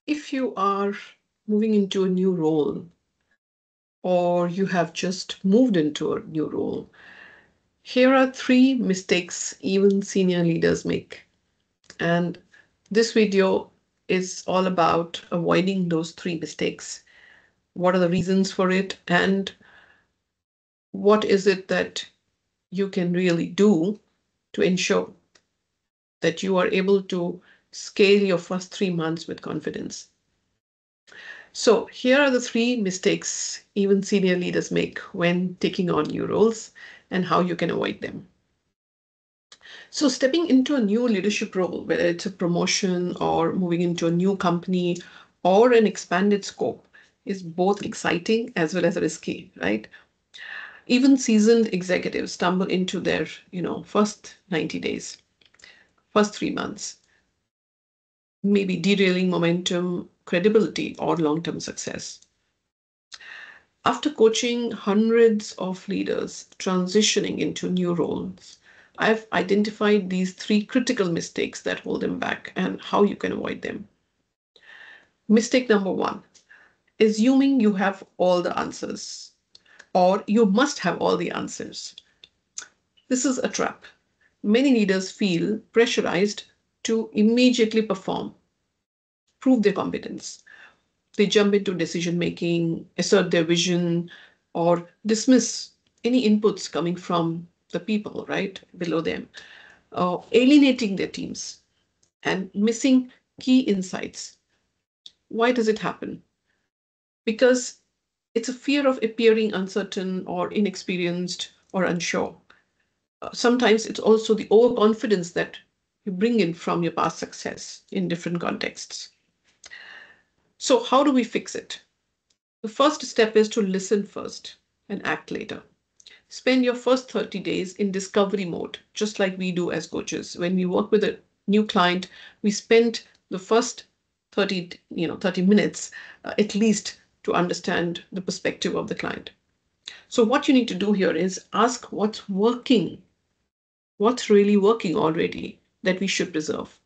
If you are moving into a new role or you have just moved into a new role, here are three mistakes even senior leaders make. And this video is all about avoiding those three mistakes. What are the reasons for it? And what is it that you can really do to ensure that you are able to scale your first 3 months with confidence? So here are the three mistakes even senior leaders make when taking on new roles and how you can avoid them. So stepping into a new leadership role, whether it's a promotion or moving into a new company or an expanded scope, is both exciting as well as risky, right? Even seasoned executives stumble into their, first 90 days, first 3 months, maybe derailing momentum, credibility, or long-term success. After coaching hundreds of leaders transitioning into new roles, I've identified these three critical mistakes that hold them back and how you can avoid them. Mistake number one, assuming you have all the answers or you must have all the answers. This is a trap. Many leaders feel pressurized to immediately perform, prove their competence. They jump into decision making, assert their vision, or dismiss any inputs coming from the people right below them, alienating their teams and missing key insights. Why does it happen? Because it's a fear of appearing uncertain or inexperienced or unsure. Sometimes it's also the overconfidence that you bring in from your past success in different contexts. So, how do we fix it? The first step is to listen first and act later. Spend your first 30 days in discovery mode, just like we do as coaches. When we work with a new client, we spend the first 30 minutes at least to understand the perspective of the client. So what you need to do here is ask what's working, what's really working already that we should preserve.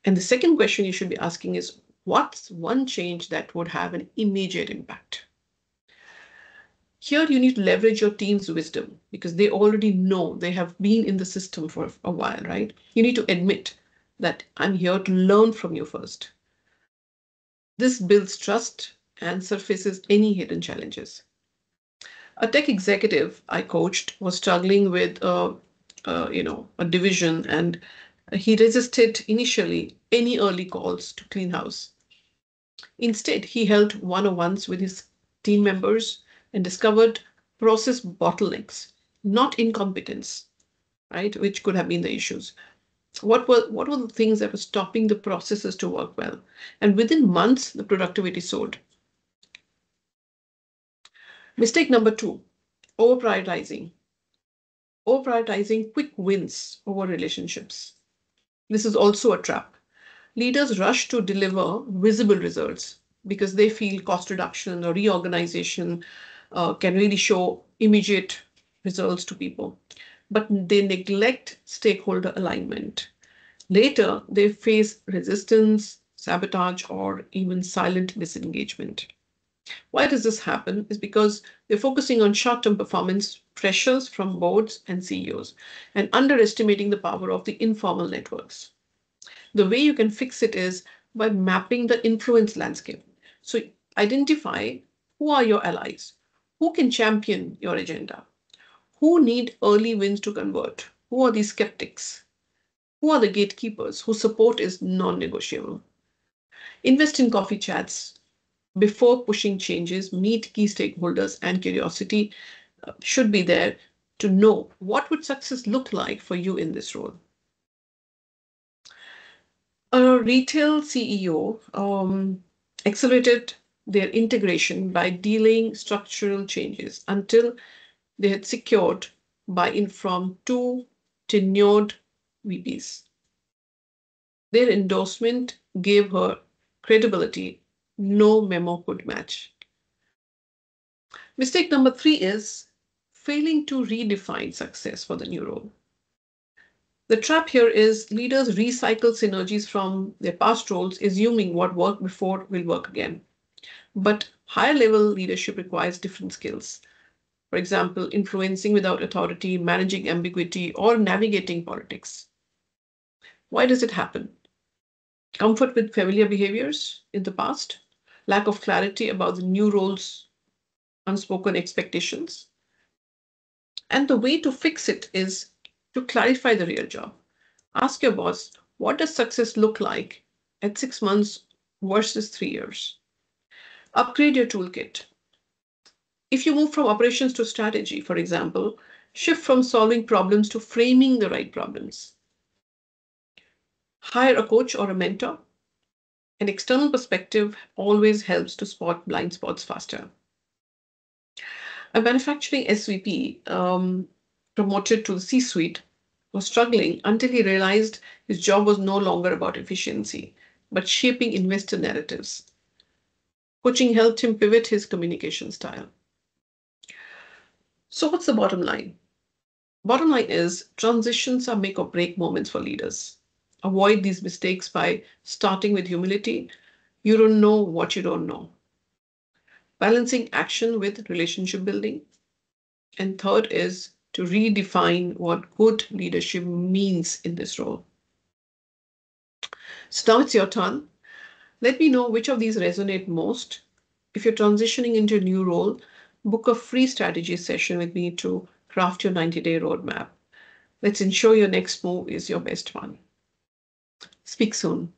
And the second question you should be asking is what's one change that would have an immediate impact? Here you need to leverage your team's wisdom because they already know, they have been in the system for a while, right? You need to admit that I'm here to learn from you first. This builds trust and surfaces any hidden challenges. A tech executive I coached was struggling with a division, and he resisted initially any early calls to clean house. Instead, he held one-on-ones with his team members and discovered process bottlenecks, not incompetence, right? Which could have been the issues. What were the things that were stopping the processes to work well? And within months, the productivity soared. Mistake number two, over prioritizing. Over prioritizing quick wins over relationships. This is also a trap. Leaders rush to deliver visible results because they feel cost reduction or reorganization can really show immediate results to people. But they neglect stakeholder alignment. Later, they face resistance, sabotage, or even silent disengagement. Why does this happen? Is because they're focusing on short-term performance pressures from boards and CEOs and underestimating the power of the informal networks. The way you can fix it is by mapping the influence landscape. So identify who are your allies, who can champion your agenda, who need early wins to convert, who are the skeptics, who are the gatekeepers whose support is non-negotiable. Invest in coffee chats before pushing changes, meet key stakeholders, and curiosity should be there to know what would success look like for you in this role. A retail CEO accelerated their integration by delaying structural changes until they had secured buy-in from two tenured VPs. Their endorsement gave her credibility no memo could match. Mistake number three is failing to redefine success for the new role. The trap here is leaders recycle synergies from their past roles, assuming what worked before will work again. But higher level leadership requires different skills. For example, influencing without authority, managing ambiguity, or navigating politics. Why does it happen? Comfort with familiar behaviors in the past, lack of clarity about the new roles, unspoken expectations. And the way to fix it is to clarify the real job. Ask your boss, what does success look like at 6 months versus 3 years? Upgrade your toolkit. If you move from operations to strategy, for example, shift from solving problems to framing the right problems. Hire a coach or a mentor. An external perspective always helps to spot blind spots faster. A manufacturing SVP promoted to the C suite was struggling until he realized his job was no longer about efficiency, but shaping investor narratives. Coaching helped him pivot his communication style. So, what's the bottom line? Bottom line is transitions are make or break moments for leaders. Avoid these mistakes by starting with humility. You don't know what you don't know. Balancing action with relationship building. And third is to redefine what good leadership means in this role. So now it's your turn. Let me know which of these resonate most. If you're transitioning into a new role, book a free strategy session with me to craft your 90-day roadmap. Let's ensure your next move is your best one. Speak soon.